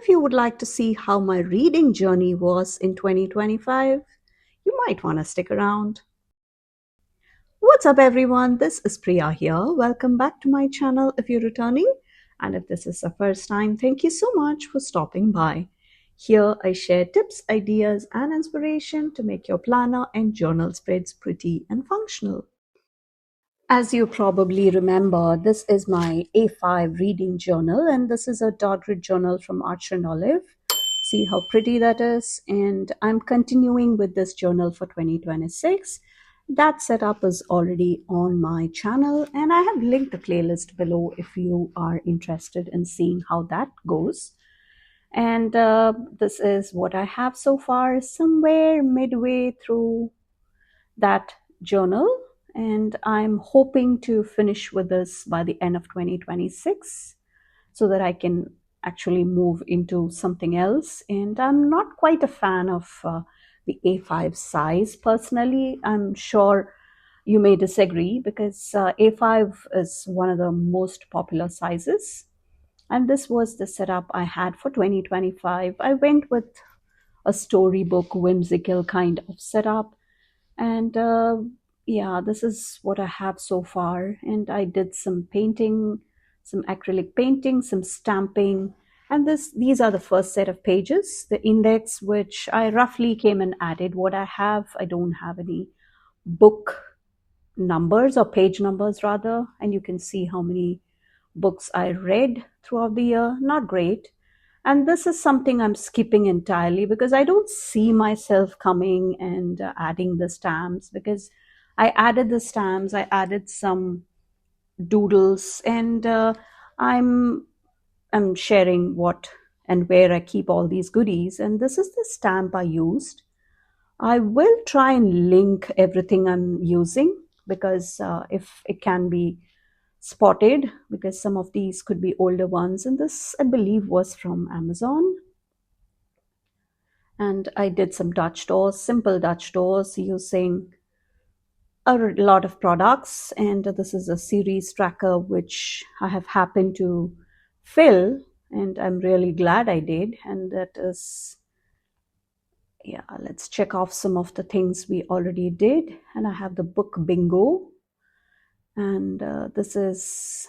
if you would like to see how my reading journey was in 2025, you might want to stick around. What's up, everyone? This is Priya here. Welcome back to my channel if you're returning. And if this is the first time, thank you so much for stopping by. Here, I share tips, ideas, and inspiration to make your planner and journal spreads pretty and functional. As you probably remember, this is my A5 reading journal, and this is a dot grid journal from Archer and Olive. See how pretty that is. And I'm continuing with this journal for 2026. That setup is already on my channel, and I have linked the playlist below if you are interested in seeing how that goes. And this is what I have so far, somewhere midway through that journal, and I'm hoping to finish with this by the end of 2026 so that I can actually move into something else. And I'm not quite a fan of the A5 size personally. I'm sure you may disagree because A5 is one of the most popular sizes. And this was the setup I had for 2025. I went with a storybook, whimsical kind of setup. And yeah, this is what I have so far. And I did some painting, some acrylic painting, some stamping. And these are the first set of pages, the index, which I roughly came and added what I have. I don't have any book numbers or page numbers rather. And you can see how many books I read throughout the year. Not great. And this is something I'm skipping entirely because I don't see myself coming and adding the stamps, because I added the stamps, I added some doodles, and I'm sharing what and where I keep all these goodies. And this is the stamp I used. I will try and link everything I'm using because if it can be spotted, because some of these could be older ones, and this I believe was from Amazon. And I did some Dutch doors, simple Dutch doors using a lot of products. And this is a series tracker which I have happened to fill, and I'm really glad I did. And that is, yeah, let's check off some of the things we already did. And I have the book bingo, and this is,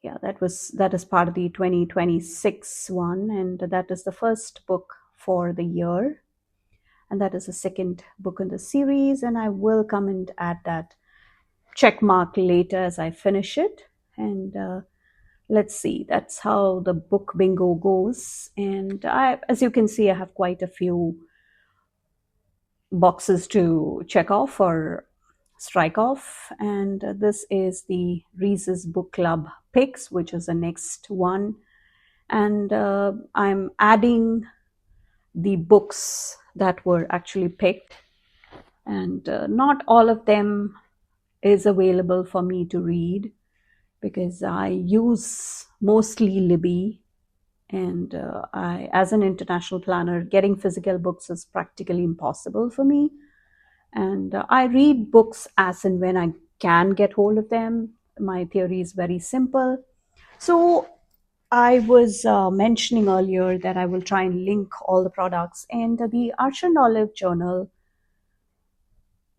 yeah, that is part of the 2026 one, and that is the first book for the year. And that is the second book in the series, and I will come and add that check mark later as I finish it. And let's see, that's how the book bingo goes. And as you can see, I have quite a few boxes to check off or strike off. And this is the Reese's Book Club picks, which is the next one. And I'm adding the books that were actually picked, and not all of them is available for me to read because I use mostly Libby, and as an international planner, getting physical books is practically impossible for me. And I read books as and when I can get hold of them. My theory is very simple. So I was mentioning earlier that I will try and link all the products, and the Archer and Olive journal,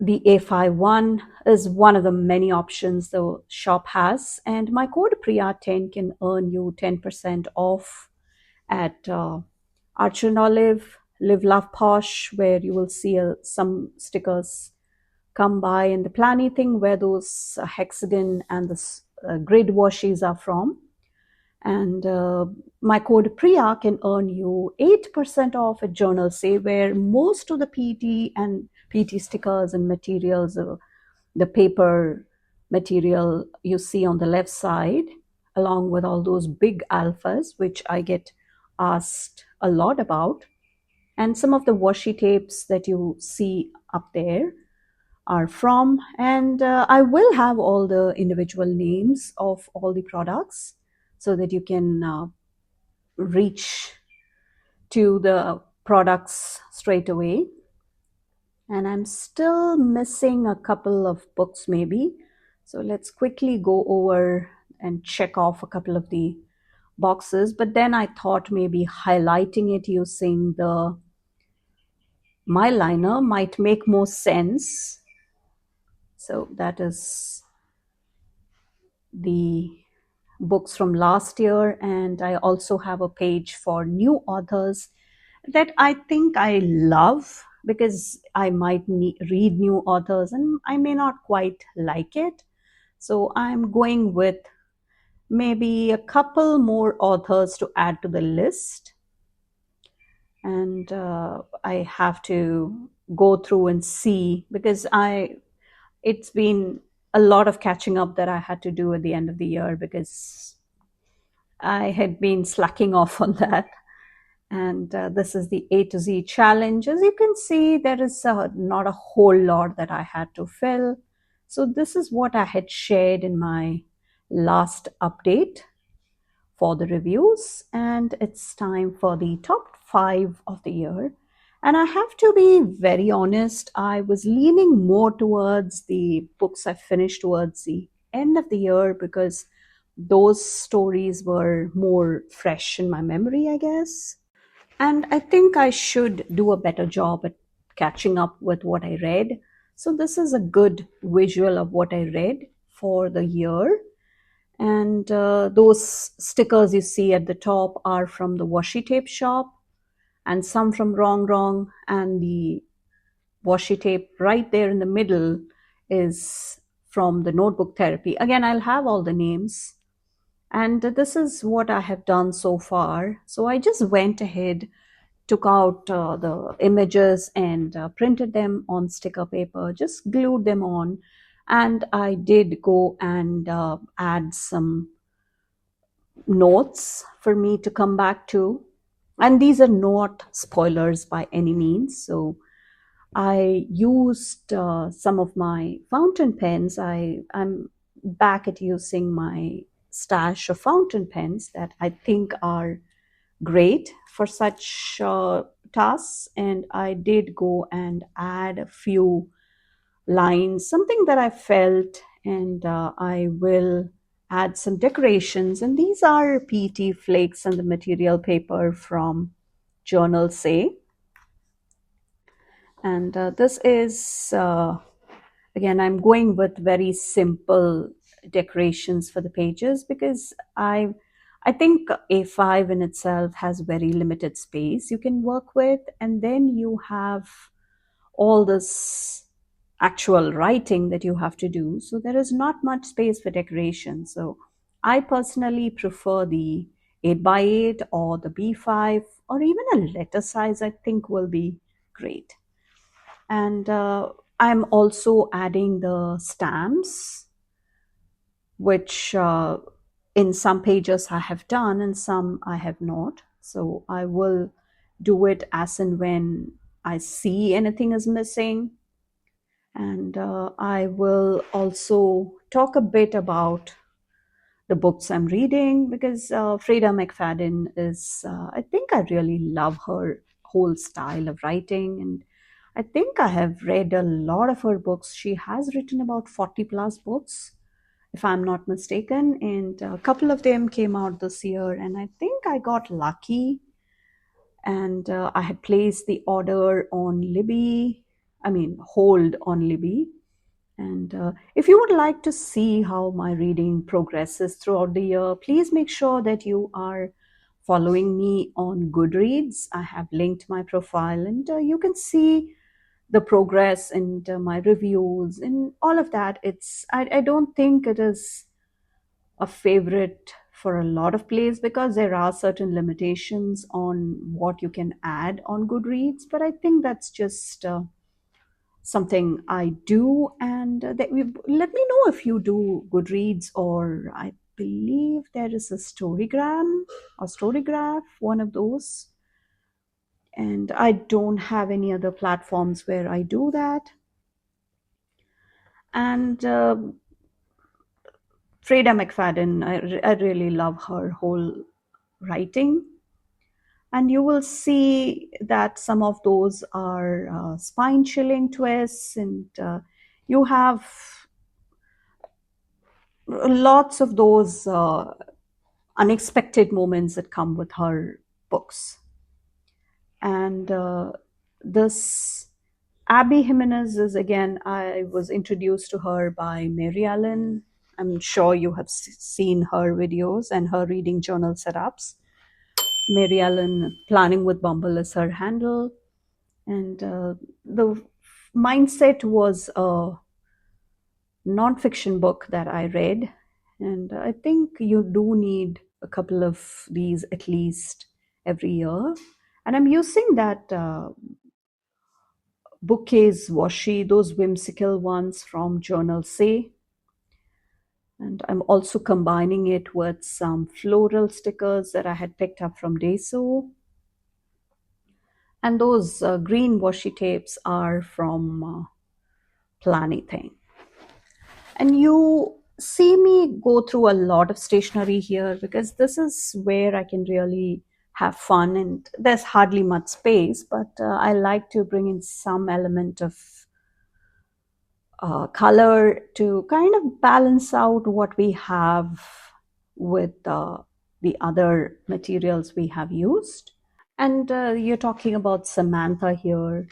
the A51, is one of the many options the shop has. And my code Priya10 can earn you 10% off at Archer and Olive, Live Love Posh, where you will see some stickers come by, and the planny thing where those hexagon and the grid washes are from. And my code Priya can earn you 8% off at Journal Say, where most of the PT and PT stickers and materials, the paper material you see on the left side, along with all those big alphas, which I get asked a lot about. And some of the washi tapes that you see up there are from. And I will have all the individual names of all the products so that you can reach to the products straight away. And I'm still missing a couple of books maybe. So let's quickly go over and check off a couple of the boxes, but then I thought maybe highlighting it using the my liner might make more sense. So that is the books from last year, and I also have a page for new authors that I think I love, because I might read new authors and I may not quite like it. So I'm going with maybe a couple more authors to add to the list. And I have to go through and see, because it's been a lot of catching up that I had to do at the end of the year, because I had been slacking off on that. And this is the A to Z challenge. As you can see, there is not a whole lot that I had to fill. So this is what I had shared in my last update for the reviews, and it's time for the top 5 of the year. And I have to be very honest, I was leaning more towards the books I finished towards the end of the year, because those stories were more fresh in my memory, I guess. And I think I should do a better job at catching up with what I read. So this is a good visual of what I read for the year. And those stickers you see at the top are from the washi tape shop, and some from Wrong Wrong, and the washi tape right there in the middle is from the Notebook Therapy. Again, I'll have all the names. And this is what I have done so far. So I just went ahead, took out the images and printed them on sticker paper, just glued them on. And I did go and add some notes for me to come back to. And these are not spoilers by any means. So I used some of my fountain pens. I'm back at using my stash of fountain pens that I think are great for such tasks. And I did go and add a few lines, something that I felt, and I will add some decorations. And these are PET flakes and the material paper from Journal Say. And this is, again, I'm going with very simple decorations for the pages, because I think A5 in itself has very limited space you can work with, and then you have all this actual writing that you have to do. So there is not much space for decoration. So I personally prefer the 8 by 8 or the B5, or even a letter size, I think will be great. And I'm also adding the stamps, which in some pages I have done and some I have not. So I will do it as and when I see anything is missing. And I will also talk a bit about the books I'm reading, because Freda McFadden is, I think I really love her whole style of writing. And I think I have read a lot of her books. She has written about 40 plus books, if I'm not mistaken. And a couple of them came out this year. And I think I got lucky, and I had placed the order on Libby, hold on Libby. And if you would like to see how my reading progresses throughout the year, please make sure that you are following me on Goodreads. I have linked my profile, and you can see the progress and my reviews and all of that. I don't think it is a favorite for a lot of plays, because there are certain limitations on what you can add on Goodreads. But I think that's just something I do. And let me know if you do Goodreads, or I believe there is a Storygram or Storygraph, one of those. And I don't have any other platforms where I do that. And Freda McFadden, I really love her whole writing. And you will see that some of those are spine chilling twists, and you have lots of those unexpected moments that come with her books. And this Abby Jimenez is, again, I was introduced to her by Mary Ellen. I'm sure you have seen her videos and her reading journal setups. Mary Ellen Planning with Bumble is her handle. And the mindset was a nonfiction book that I read. And I think you do need a couple of these at least every year. And I'm using that bouquets washi, those whimsical ones from Journal Say. And I'm also combining it with some floral stickers that I had picked up from Daiso. And those green washi tapes are from Planything. And you see me go through a lot of stationery here because this is where I can really have fun, and there's hardly much space, but I like to bring in some element of color to kind of balance out what we have with the other materials we have used. And you're talking about Samantha here,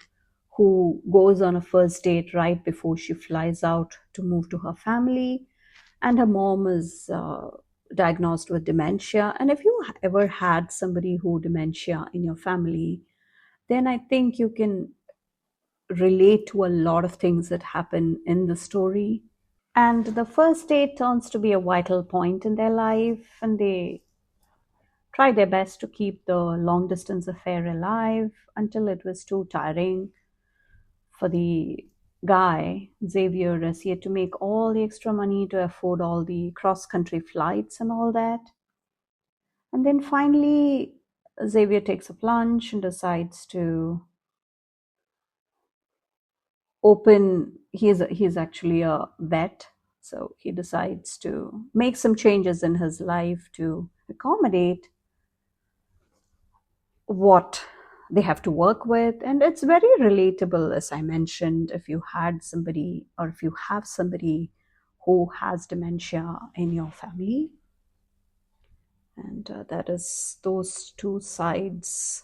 who goes on a first date right before she flies out to move to her family. And her mom is diagnosed with dementia. And if you ever had somebody who dementia in your family, then I think you can relate to a lot of things that happen in the story. And the first date turns to be a vital point in their life, and they try their best to keep the long distance affair alive until it was too tiring for the guy, Xavier, as he had to make all the extra money to afford all the cross country flights and all that. And then finally, Xavier takes a plunge and decides to open. He's actually a vet, so he decides to make some changes in his life to accommodate what they have to work with. And it's very relatable, as I mentioned, if you had somebody or if you have somebody who has dementia in your family. And that is those two sides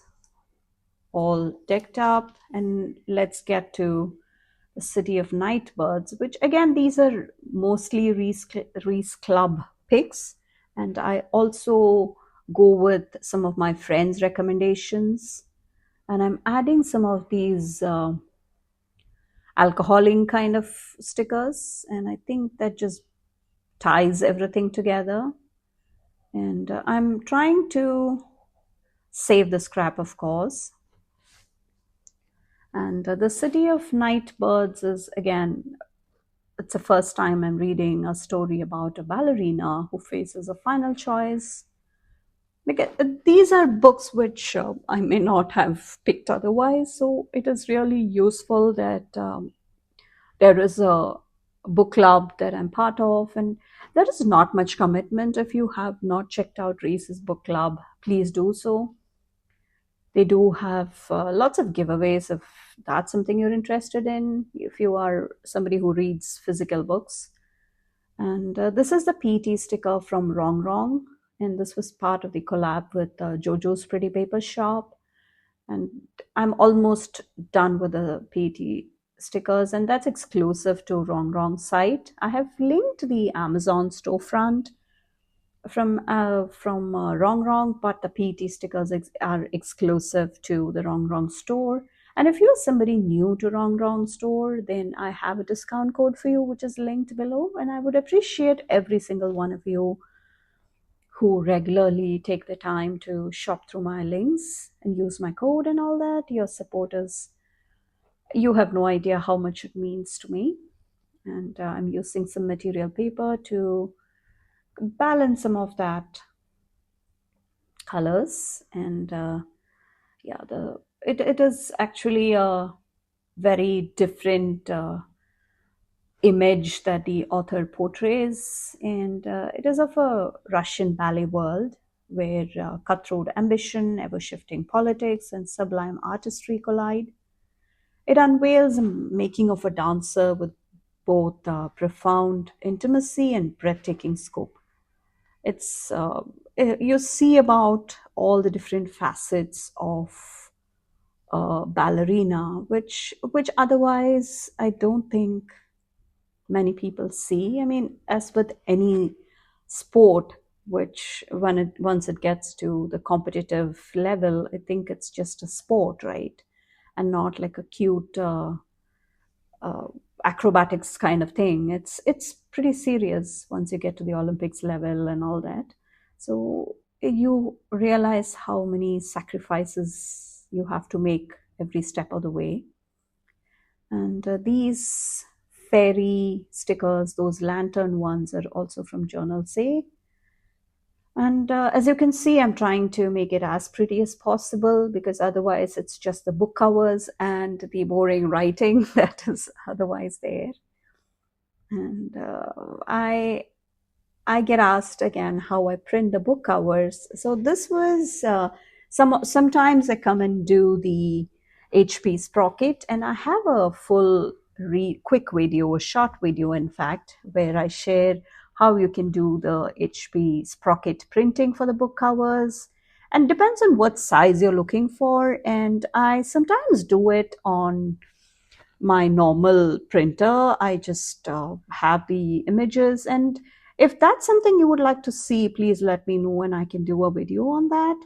all decked up. And let's get to the City of Nightbirds, which again, these are mostly Reese Club picks. And I also go with some of my friends' recommendations. And I'm adding some of these alcoholing kind of stickers. And I think that just ties everything together. And I'm trying to save the scrap, of course. And the City of Nightbirds is, again, it's the first time I'm reading a story about a ballerina who faces a final choice. Because these are books which I may not have picked otherwise, so it is really useful that there is a book club that I'm part of, and there is not much commitment. If you have not checked out Reese's book club, please do so. They do have lots of giveaways if that's something you're interested in, if you are somebody who reads physical books. And this is the PT sticker from Wrong Wrong. And this was part of the collab with Jojo's Pretty Paper Shop. And I'm almost done with the PT stickers, and that's exclusive to Wrong Wrong site. I have linked the Amazon storefront from Wrong Wrong, but the PT stickers are exclusive to the Wrong Wrong store. And if you're somebody new to Wrong Wrong store, then I have a discount code for you, which is linked below. And I would appreciate every single one of you who regularly take the time to shop through my links and use my code and all that. Your support is, you have no idea how much it means to me. And I'm using some material paper to balance some of that colors. And yeah, it is actually a very different image that the author portrays, and it is of a Russian ballet world where cutthroat ambition, ever-shifting politics, and sublime artistry collide. It unveils a making of a dancer with both profound intimacy and breathtaking scope. It's you see about all the different facets of ballerina, which otherwise I don't think many people see. I mean, as with any sport, which once it gets to the competitive level, I think it's just a sport, right? And not like a cute uh, acrobatics kind of thing. It's pretty serious once you get to the Olympics level and all that. So you realize how many sacrifices you have to make every step of the way. And these fairy stickers, those lantern ones, are also from Journal Say. And as you can see, I'm trying to make it as pretty as possible because otherwise it's just the book covers and the boring writing that is otherwise there. And I get asked again how I print the book covers. So this was sometimes I come and do the HP Sprocket, and I have a full quick video, a short video, in fact, where I share how you can do the HP Sprocket printing for the book covers. And depends on what size you're looking for. And I sometimes do it on my normal printer. I just have the images, and if that's something you would like to see, please let me know and I can do a video on that,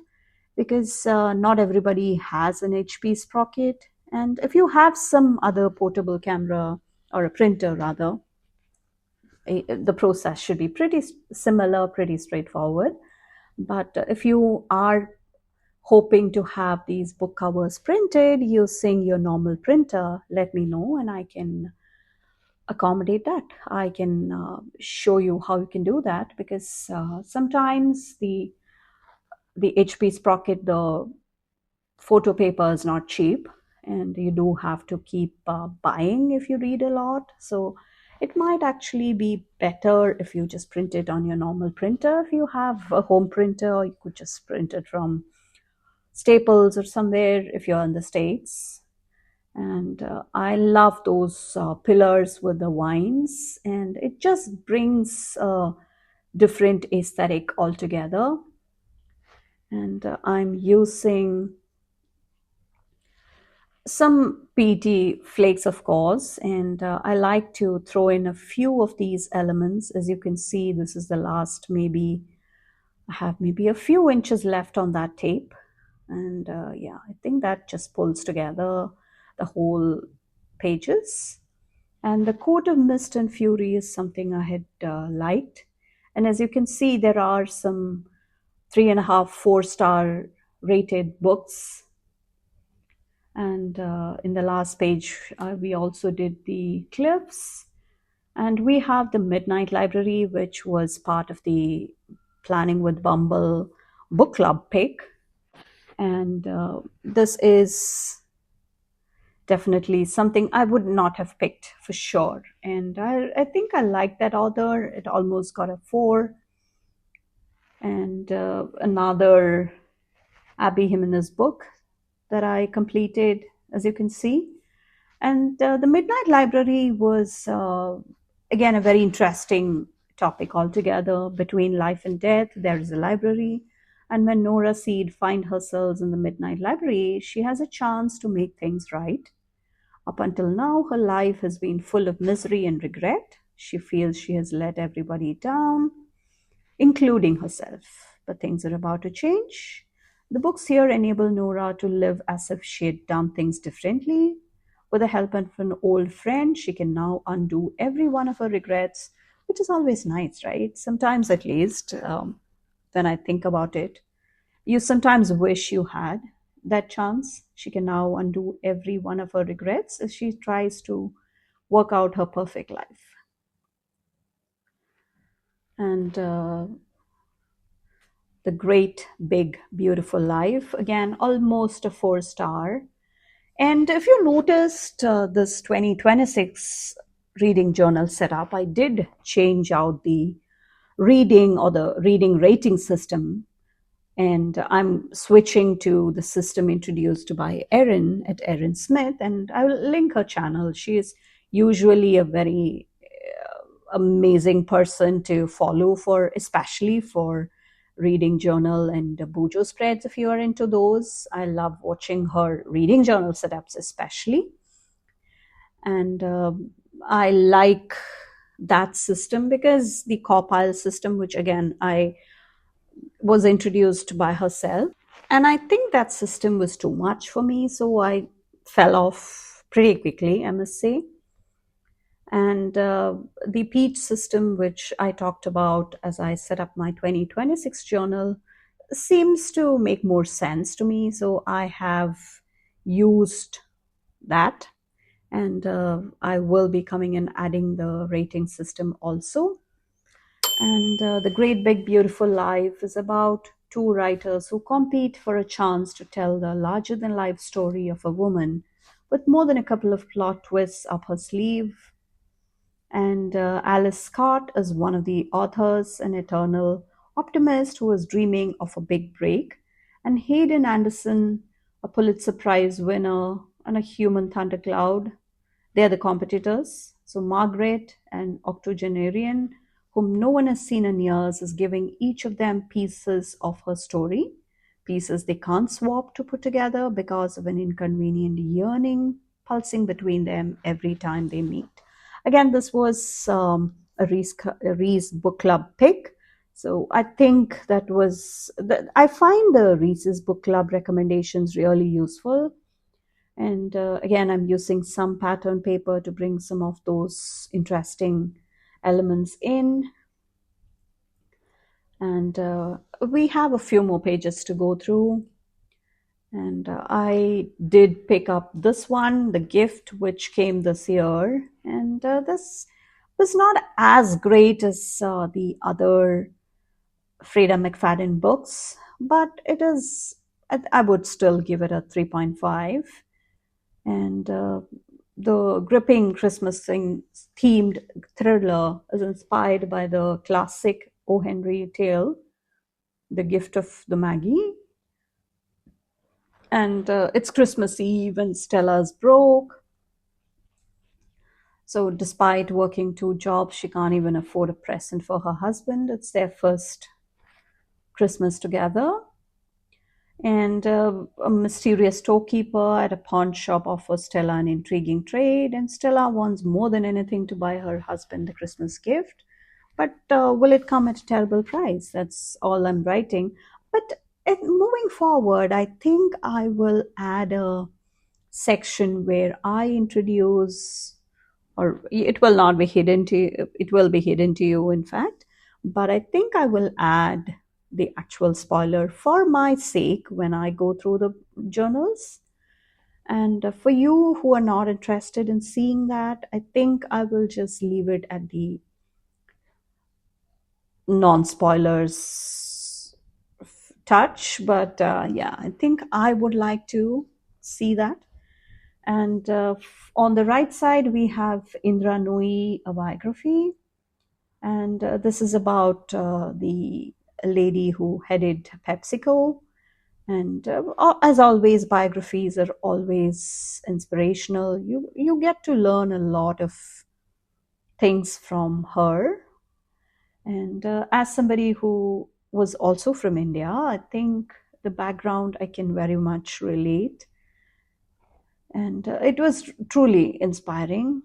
because not everybody has an HP Sprocket. And if you have some other portable camera, or a printer rather, the process should be pretty similar, pretty straightforward. But if you are hoping to have these book covers printed using your normal printer, let me know and I can accommodate that. I can show you how you can do that, because sometimes the HP Sprocket, the photo paper is not cheap, and you do have to keep buying if you read a lot. So it might actually be better if you just print it on your normal printer. If you have a home printer, you could just print it from Staples or somewhere if you're in the States. And I love those pillars with the vines, and it just brings a different aesthetic altogether. And I'm using some PET flakes, of course, and I like to throw in a few of these elements. As you can see, this is the last, maybe I have maybe a few inches left on that tape. And yeah, I think that just pulls together the whole pages. And the Court of Mist and Fury is something I had liked. And as you can see, there are some 3.5, 4-star rated books. And in the last page, we also did the Cliffs. And we have the Midnight Library, which was part of the Planning with Bumble book club pick. And this is definitely something I would not have picked for sure. And I think I like that author. It almost got a 4. And another Abby Jimenez book that I completed, as you can see. And the Midnight Library was, again, a very interesting topic altogether. Between life and death, there is a library. And when Nora Seed finds herself in the Midnight Library, she has a chance to make things right. Up until now, her life has been full of misery and regret. She feels she has let everybody down, including herself. But things are about to change. The books here enable Nora to live as if she had done things differently. With the help of an old friend, she can now undo every one of her regrets, which is always nice, right? Sometimes, at least, when I think about it, you sometimes wish you had that chance. She can now undo every one of her regrets as she tries to work out her perfect life. And The Great Big Beautiful Life, again, almost a 4-star. And if you noticed this 2026 reading journal setup, I did change out the reading or the reading rating system. And I'm switching to the system introduced by Erin at Erin Smith, and I will link her channel. She is usually a very amazing person to follow, for especially for reading journal and Bujo spreads, if you are into those. I love watching her reading journal setups, especially. And I like that system because the Copile system, which again I was introduced by herself, and I think that system was too much for me, so I fell off pretty quickly, I must say. And the Peach system, which I talked about as I set up my 2026 journal, seems to make more sense to me. So I have used that, and I will be coming and adding the rating system also. And The Great Big Beautiful Life is about two writers who compete for a chance to tell the larger than life story of a woman with more than a couple of plot twists up her sleeve. And Alice Scott is one of the authors, an eternal optimist who is dreaming of a big break. And Hayden Anderson, a Pulitzer Prize winner and a human thundercloud, they're the competitors. So Margaret, an octogenarian whom no one has seen in years, is giving each of them pieces of her story, pieces they can't swap to put together because of an inconvenient yearning pulsing between them every time they meet. Again, this was a Reese book club pick. So I think that was, I find the Reese's book club recommendations really useful. And again, I'm using some pattern paper to bring some of those interesting elements in. And we have a few more pages to go through. And I did pick up this one, The Gift, which came this year. And this was not as great as the other Freda McFadden books, but it is, I would still give it a 3.5. And the gripping Christmas themed thriller is inspired by the classic O. Henry tale, The Gift of the Maggie. And it's Christmas Eve and Stella's broke. So, despite working two jobs, she can't even afford a present for her husband. It's their first Christmas together. And a mysterious storekeeper at a pawn shop offers Stella an intriguing trade, and Stella wants more than anything to buy her husband a Christmas gift. But will it come at a terrible price? That's all I'm writing. But moving forward, I think I will add a section where I introduce, or it will not be hidden to you, it will be hidden to you, in fact. But I think I will add the actual spoiler for my sake when I go through the journals. And for you who are not interested in seeing that, I think I will just leave it at the non spoilers touch. But yeah, I think I would like to see that. And on the right side, we have Indra Nooyi, a biography. And this is about the lady who headed PepsiCo. And as always, biographies are always inspirational. You get to learn a lot of things from her. And as somebody who was also from India, I think the background I can very much relate. And it was truly inspiring.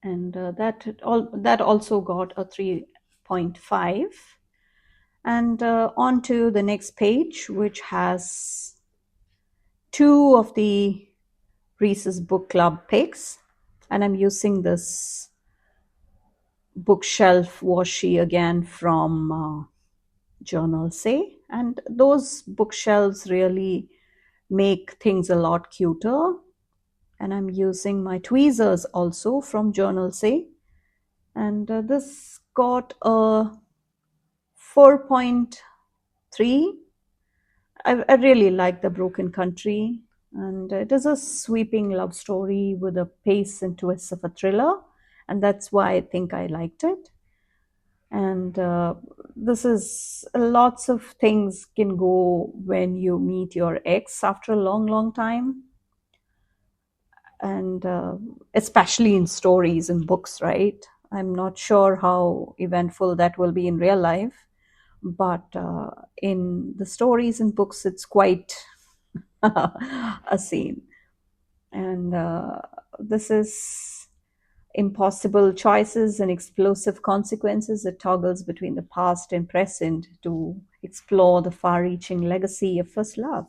And that also got a 3.5. And on to the next page, which has two of the Reese's Book Club picks. And I'm using this bookshelf washi again from Journal Say. And those bookshelves really make things a lot cuter. And I'm using my tweezers also from Journal Say. And this got a 4.3. I really like The Broken Country, and it is a sweeping love story with a pace and twists of a thriller, and that's why I think I liked it. And this is lots of things can go when you meet your ex after a long, long time, and especially in stories and books, right? I'm not sure how eventful that will be in real life, but in the stories and books, it's quite a scene. And this is impossible choices and explosive consequences. It toggles between the past and present to explore the far reaching legacy of first love.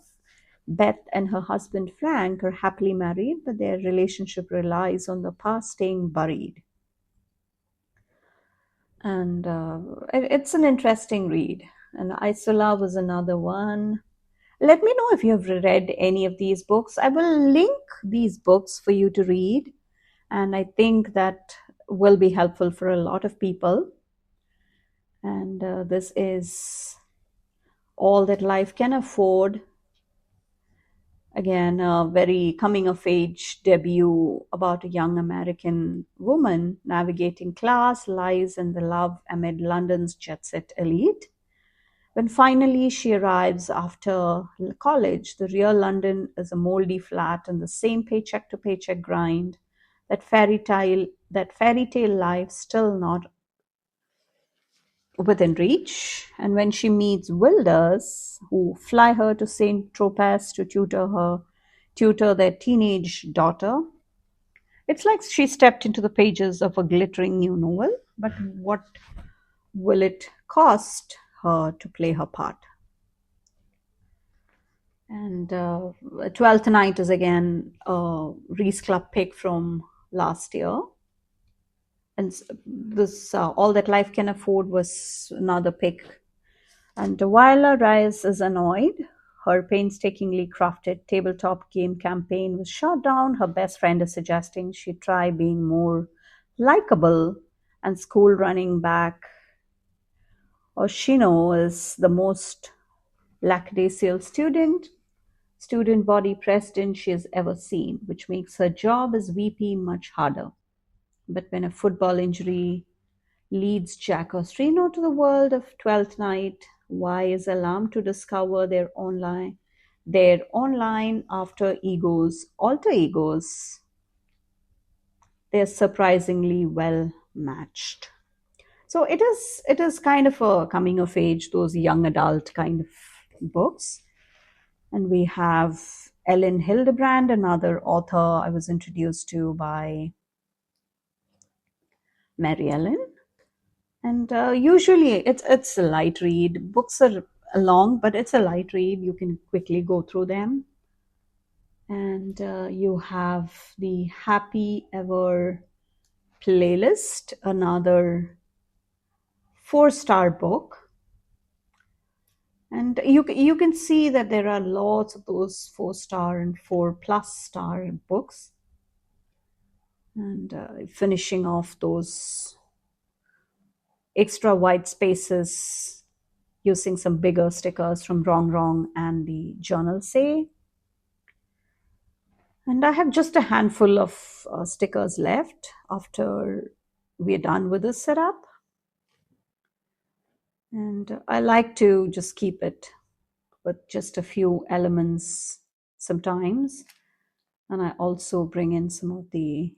Beth and her husband Frank are happily married, but their relationship relies on the past staying buried. And it's an interesting read. And Isola was another one. Let me know if you have read any of these books. I will link these books for you to read, and I think that will be helpful for a lot of people. And this is All That Life Can Afford. Again, a very coming of age debut about a young American woman navigating class, lies, and the love amid London's jet set elite. When finally she arrives after college, the real London is a moldy flat and the same paycheck to paycheck grind, that fairy tale life still not within reach. And when she meets Wilders, who fly her to St. Tropez to tutor their teenage daughter, it's like she stepped into the pages of a glittering new novel. But what will it cost her to play her part? And 12th Night is again a Reese Club pick from last year. And this All That Life Can Afford was another pick. And Viola Reyes is annoyed. Her painstakingly crafted tabletop game campaign was shot down. Her best friend is suggesting she try being more likable, and school running back Oshino is the most lackadaisical student body president she has ever seen, which makes her job as VP much harder. But when a football injury leads Jack Ostrino to the world of Twelfth Night, Y is alarmed to discover their online alter egos. They're surprisingly well matched. So it is kind of a coming of age, those young adult kind of books. And we have Ellen Hildebrand, another author I was introduced to by Mary Ellen. And usually it's a light read. Books are long, but it's a light read. You can quickly go through them. And you have the Happy Ever playlist, another 4-star book. And you can see that there are lots of those 4-star and 4+ star books. And finishing off those extra white spaces using some bigger stickers from Wrong Wrong and the Journal Say. And I have just a handful of stickers left after we're done with this setup. And I like to just keep it with just a few elements sometimes. And I also bring in some of the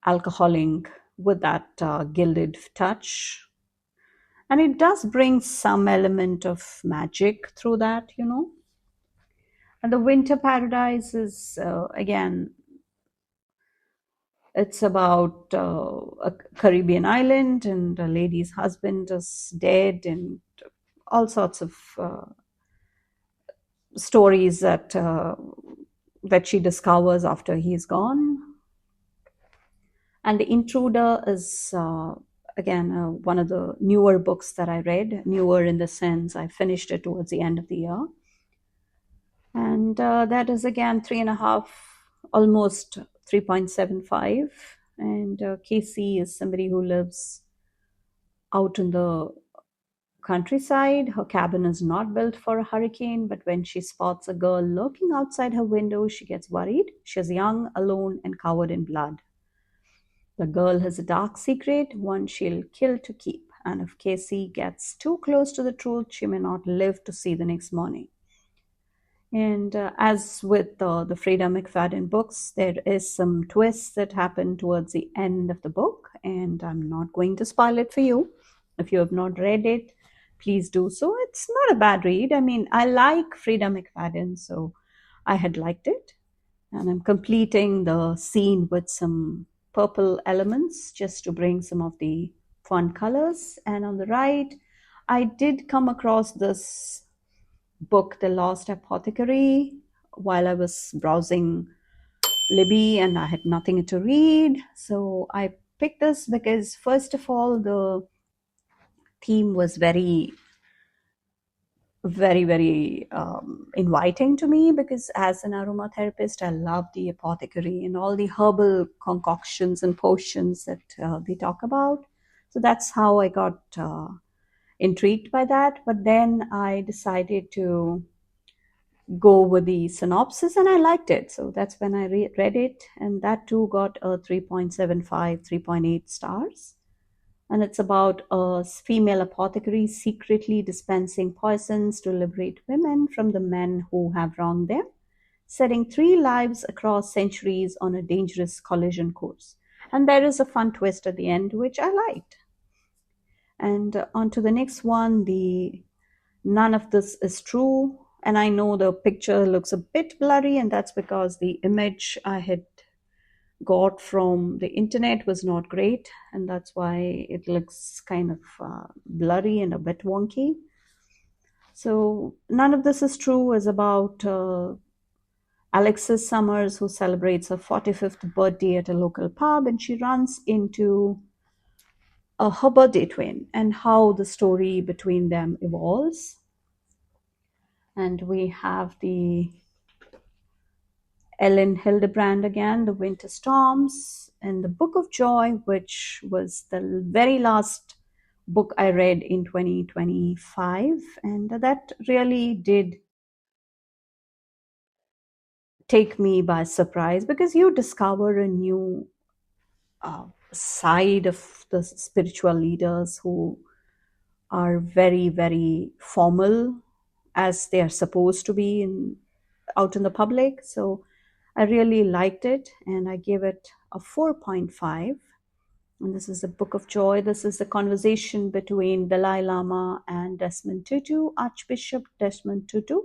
alcohol ink with that gilded touch. And it does bring some element of magic through that. And the Winter Paradise is, again, it's about a Caribbean island, and a lady's husband is dead, and all sorts of stories that she discovers after he's gone. And The Intruder is, again, one of the newer books that I read. Newer in the sense I finished it towards the end of the year. And that is again 3.5, almost 3.75. And Casey is somebody who lives out in the countryside. Her cabin is not built for a hurricane, but when she spots a girl lurking outside her window, she gets worried. She's young, alone, and covered in blood. The girl has a dark secret, one she'll kill to keep. And if Casey gets too close to the truth, she may not live to see the next morning. And as with the Freda McFadden books, there is some twists that happen towards the end of the book, and I'm not going to spoil it for you. If you have not read it, please do so. It's not a bad read. I mean, I like Frida McFadden, so I had liked it. And I'm completing the scene with some purple elements just to bring some of the fun colors. And on the right, I did come across this book, The Lost Apothecary, while I was browsing Libby and I had nothing to read. So I picked this because, first of all, the theme was very inviting to me, because as an aromatherapist, I love the apothecary and all the herbal concoctions and potions that they talk about. So that's how I got intrigued by that. But then I decided to go with the synopsis and I liked it. So that's when I read it. And that too got a 3.75, 3.8 stars. And it's about a female apothecary secretly dispensing poisons to liberate women from the men who have wronged them, setting three lives across centuries on a dangerous collision course. And there is a fun twist at the end, which I liked. And on to the next one, the None of This Is True. And I know the picture looks a bit blurry, and that's because the image I had got from the internet was not great, and that's why it looks kind of blurry and a bit wonky. So None of This Is True is about Alexis Summers, who celebrates her 45th birthday at a local pub, and she runs into her birthday twin and how the story between them evolves. And we have the Ellen Hildebrand again, The Winter Storms, and The Book of Joy, which was the very last book I read in 2025. And that really did take me by surprise, because you discover a new side of the spiritual leaders who are very formal, as they are supposed to be out in the public. So I really liked it, and I gave it a 4.5. And this is the Book of Joy. This is the conversation between Dalai Lama and Desmond Tutu, Archbishop Desmond Tutu.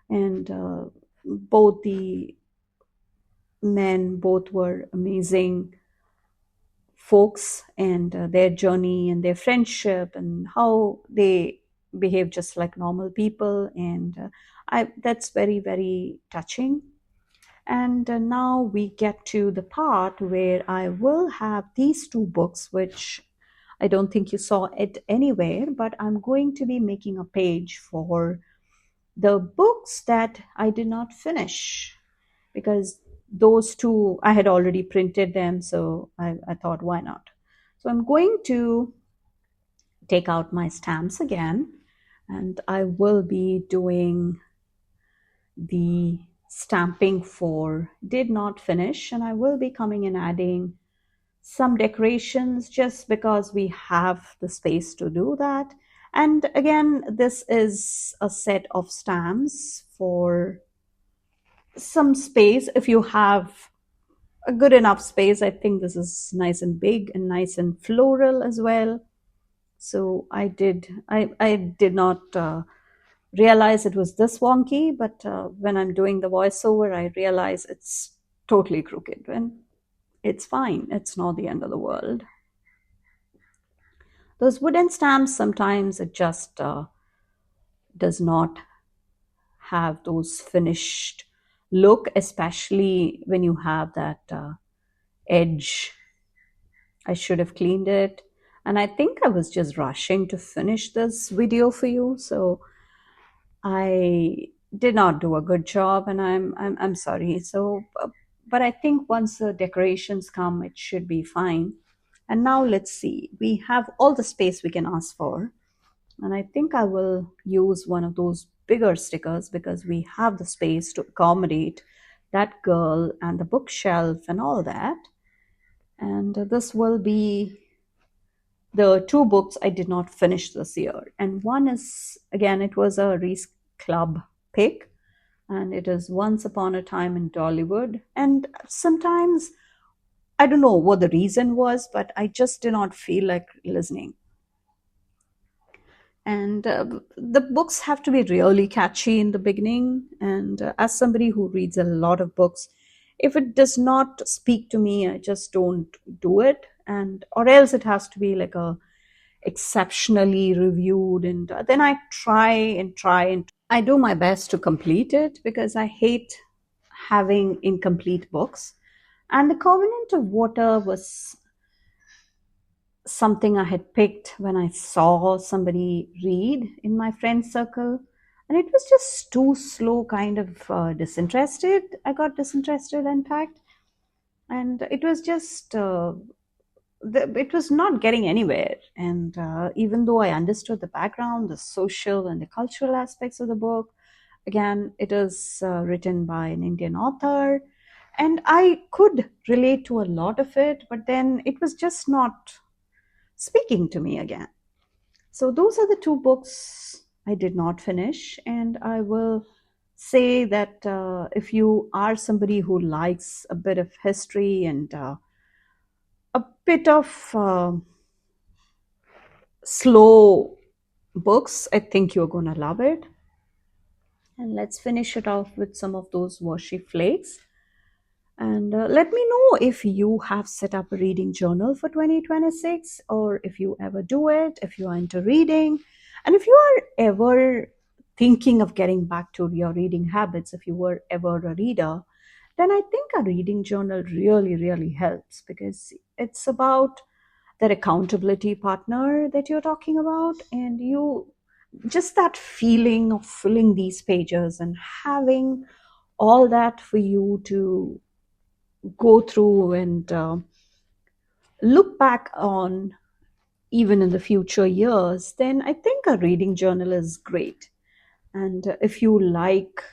And both the men, both were amazing folks, and their journey and their friendship and how they behave just like normal people. And that's very touching. And now we get to the part where I will have these two books, which I don't think you saw it anywhere, but I'm going to be making a page for the books that I did not finish, because those two, I had already printed them, so I thought, why not? So I'm going to take out my stamps again, and I will be doing the stamping for Did Not Finish, and I will be coming and adding some decorations just because we have the space to do that. And again, this is a set of stamps for some space. If you have a good enough space, I think this is nice and big and nice and floral as well. So I did not realize it was this wonky, but when I'm doing the voiceover, I realize it's totally crooked, and it's fine. It's not the end of the world. Those wooden stamps, sometimes it just does not have those finished look, especially when you have that edge. I should have cleaned it, and I think I was just rushing to finish this video for you, so I did not do a good job, and I'm sorry. So but I think once the decorations come, it should be fine. And now let's see, we have all the space we can ask for, and I think I will use one of those bigger stickers, because we have the space to accommodate that girl and the bookshelf and all that. And this will be the two books I did not finish this year. And one is, again, it was a Reese Club pick, and it is Once Upon a Time in Dollywood. And sometimes, I don't know what the reason was, but I just did not feel like listening. And the books have to be really catchy in the beginning. And as somebody who reads a lot of books, if it does not speak to me, I just don't do it. And or else it has to be like a exceptionally reviewed, and then I try and try and I do my best to complete it because I hate having incomplete books. And the Covenant of Water was something I had picked when I saw somebody read in my friend circle, and it was just too slow, kind of disinterested. I got disinterested, in fact, and it was just it was not getting anywhere. And even though I understood the background, the social and the cultural aspects of the book, again, it is written by an Indian author, and I could relate to a lot of it, but then it was just not speaking to me again. So those are the two books I did not finish, and I will say that if you are somebody who likes a bit of history and a bit of slow books, I think you're going to love it. And let's finish it off with some of those washy flakes. And let me know if you have set up a reading journal for 2026, or if you ever do it, if you are into reading, and if you are ever thinking of getting back to your reading habits, if you were ever a reader, then I think a reading journal really, really helps, because it's about that accountability partner that you're talking about, and you just that feeling of filling these pages and having all that for you to go through and look back on even in the future years, then I think a reading journal is great. And if you like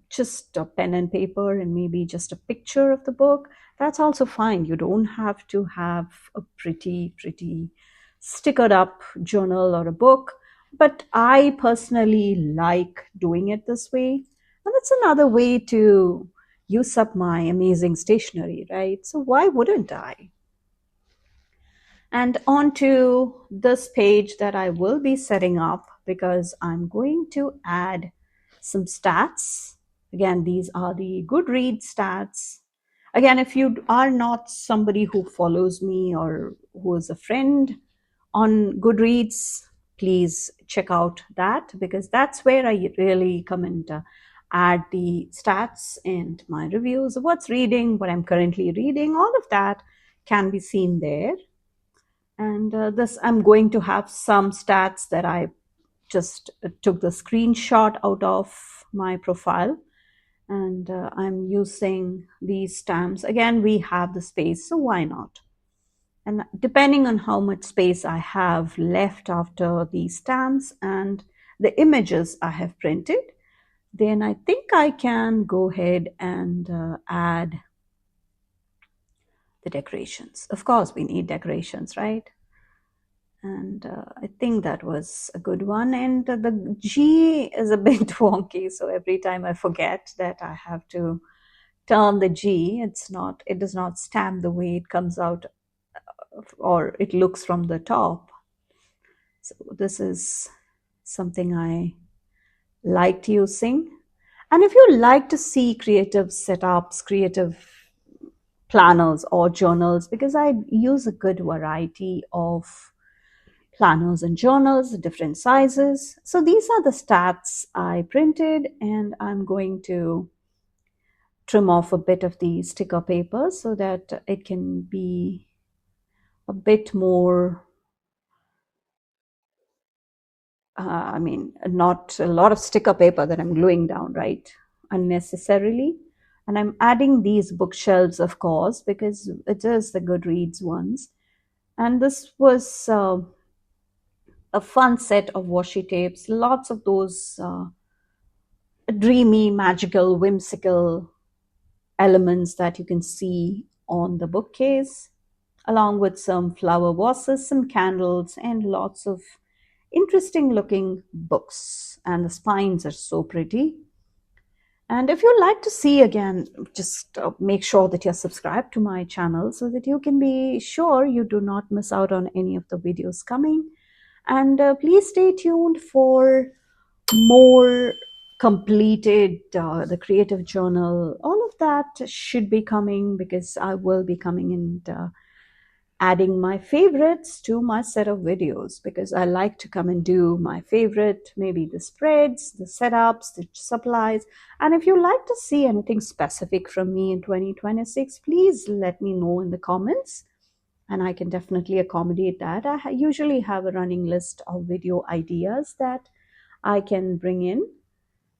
just a pen and paper and maybe just a picture of the book, that's also fine. You don't have to have a pretty stickered up journal or a book. But I personally like doing it this way. And it's another way to use up my amazing stationery, right? So why wouldn't I? And onto this page that I will be setting up, because I'm going to add some stats. Again, these are the Goodreads stats. Again, if you are not somebody who follows me or who is a friend on Goodreads, please check out that, because that's where I really come and add the stats and my reviews of what's reading, what I'm currently reading. All of that can be seen there. And this, I'm going to have some stats that I just took the screenshot out of my profile. And I'm using these stamps. Again, we have the space, so why not? And depending on how much space I have left after these stamps and the images I have printed, then I think I can go ahead and add the decorations. Of course, we need decorations, right? And I think that was a good one. And the G is a bit wonky, so every time I forget that I have to turn the G, it does not stamp the way it comes out or it looks from the top. So this is something I liked using. And if you like to see creative setups, creative planners or journals, because I use a good variety of planners and journals, different sizes. So these are the stats I printed, and I'm going to trim off a bit of the sticker paper so that it can be a bit more, not a lot of sticker paper that I'm gluing down, right? Unnecessarily. And I'm adding these bookshelves, of course, because it is the Goodreads ones. And this was a fun set of washi tapes, lots of those dreamy, magical, whimsical elements that you can see on the bookcase, along with some flower vases, some candles, and lots of interesting looking books. And the spines are so pretty. And if you like to see again, just make sure that you're subscribed to my channel so that you can be sure you do not miss out on any of the videos coming. And please stay tuned for more completed the creative journal. All of that should be coming because I will be coming and adding my favorites to my set of videos, because I like to come and do my favorite, maybe the spreads, the setups, the supplies. And if you like to see anything specific from me in 2026, please let me know in the comments, and I can definitely accommodate that. I usually have a running list of video ideas that I can bring in,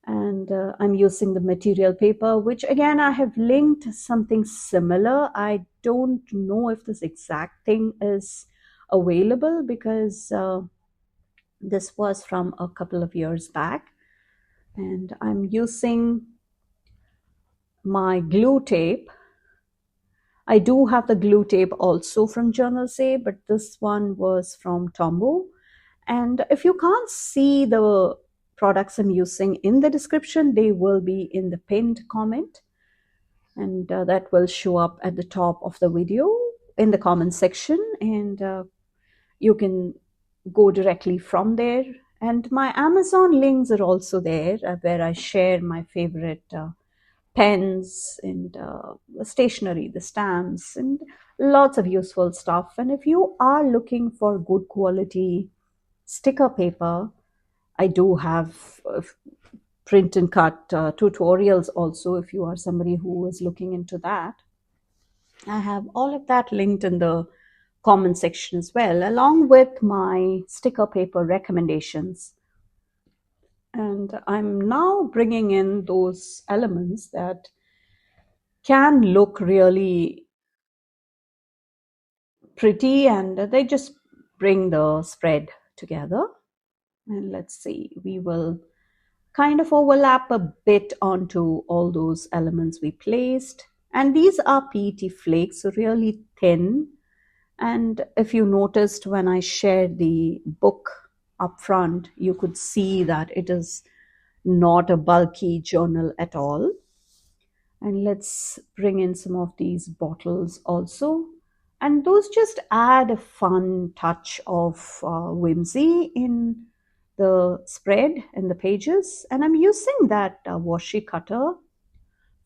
and I'm using the material paper, which again I have linked something similar. I don't know if this exact thing is available because this was from a couple of years back, and I'm using my glue tape. I do have the glue tape also from Journal Say, but this one was from Tombow. And if you can't see the products I'm using in the description, they will be in the pinned comment, and that will show up at the top of the video in the comment section, and you can go directly from there. And my Amazon links are also there, where I share my favorite pens and stationery, the stamps, and lots of useful stuff. And if you are looking for good quality sticker paper, I do have print and cut tutorials also, if you are somebody who is looking into that. I have all of that linked in the comment section as well, along with my sticker paper recommendations. And I'm now bringing in those elements that can look really pretty, and they just bring the spread together. And let's see, we will kind of overlap a bit onto all those elements we placed. And these are PET flakes, so really thin. And if you noticed when I shared the book up front, you could see that it is not a bulky journal at all. And let's bring in some of these bottles also. And those just add a fun touch of whimsy in the spread and the pages. And I'm using that washi cutter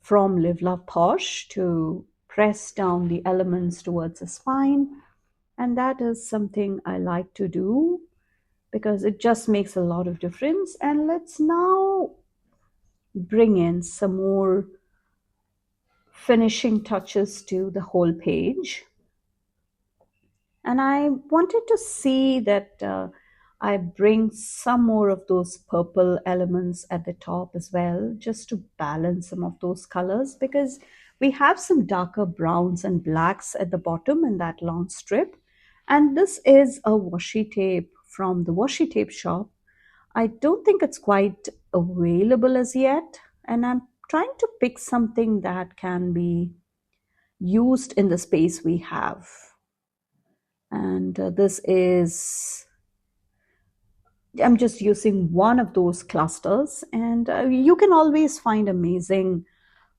from Live Love Posh to press down the elements towards the spine. And that is something I like to do because it just makes a lot of difference. And let's now bring in some more finishing touches to the whole page. And I wanted to see that I bring some more of those purple elements at the top as well, just to balance some of those colors, because we have some darker browns and blacks at the bottom in that long strip. And this is a washi tape from the washi tape shop. I don't think it's quite available as yet, and I'm trying to pick something that can be used in the space we have. And this is, I'm just using one of those clusters, and you can always find amazing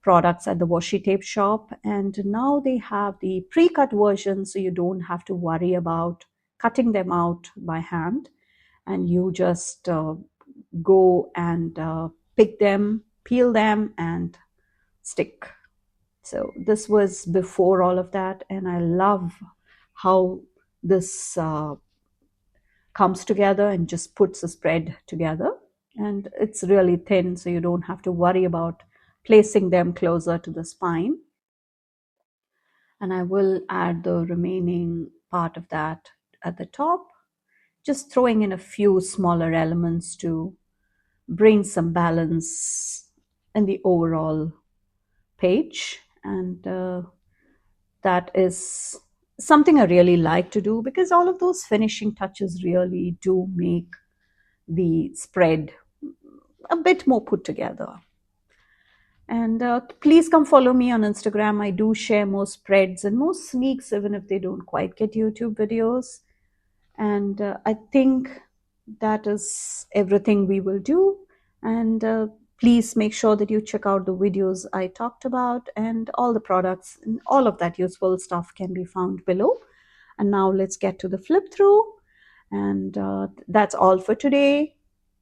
products at the washi tape shop. And now they have the pre-cut version, so you don't have to worry about cutting them out by hand, and you just go and pick them, peel them, and stick. So this was before all of that, and I love how this comes together and just puts a spread together. And it's really thin, so you don't have to worry about placing them closer to the spine. And I will add the remaining part of that at the top, just throwing in a few smaller elements to bring some balance in the overall page. And that is something I really like to do, because all of those finishing touches really do make the spread a bit more put together. And please come follow me on Instagram. I do share more spreads and more sneaks, even if they don't quite get YouTube videos. And I think that is everything we will do. And please make sure that you check out the videos I talked about, and all the products and all of that useful stuff can be found below. And now let's get to the flip through. And that's all for today.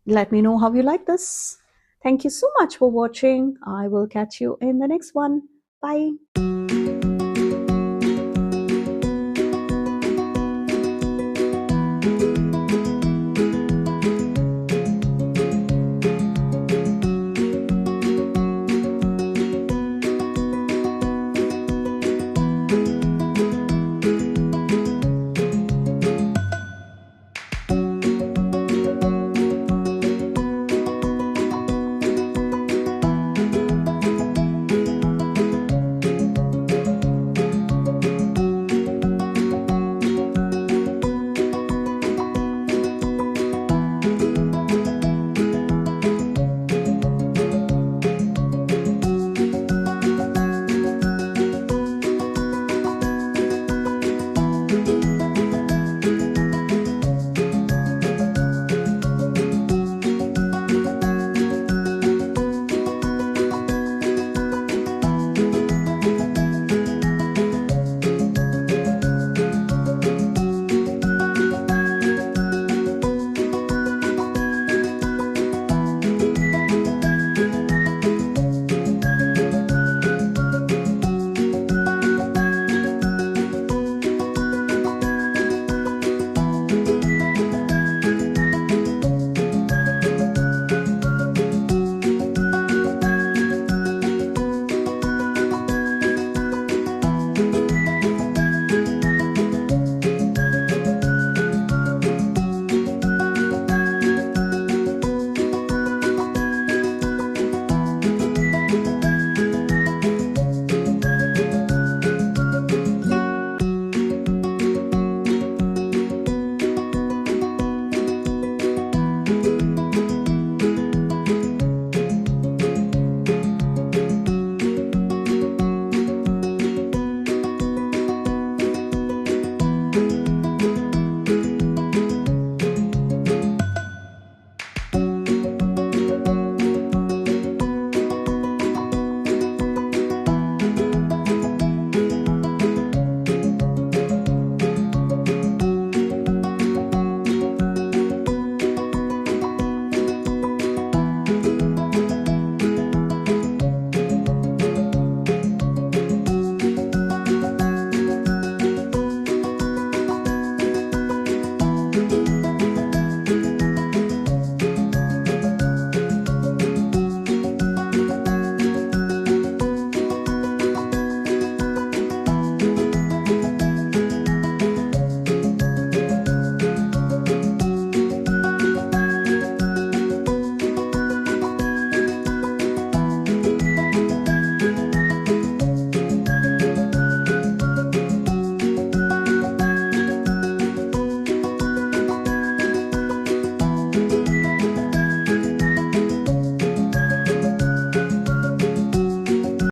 Let me know how you like this. Thank you so much for watching. I will catch you in the next one. Bye.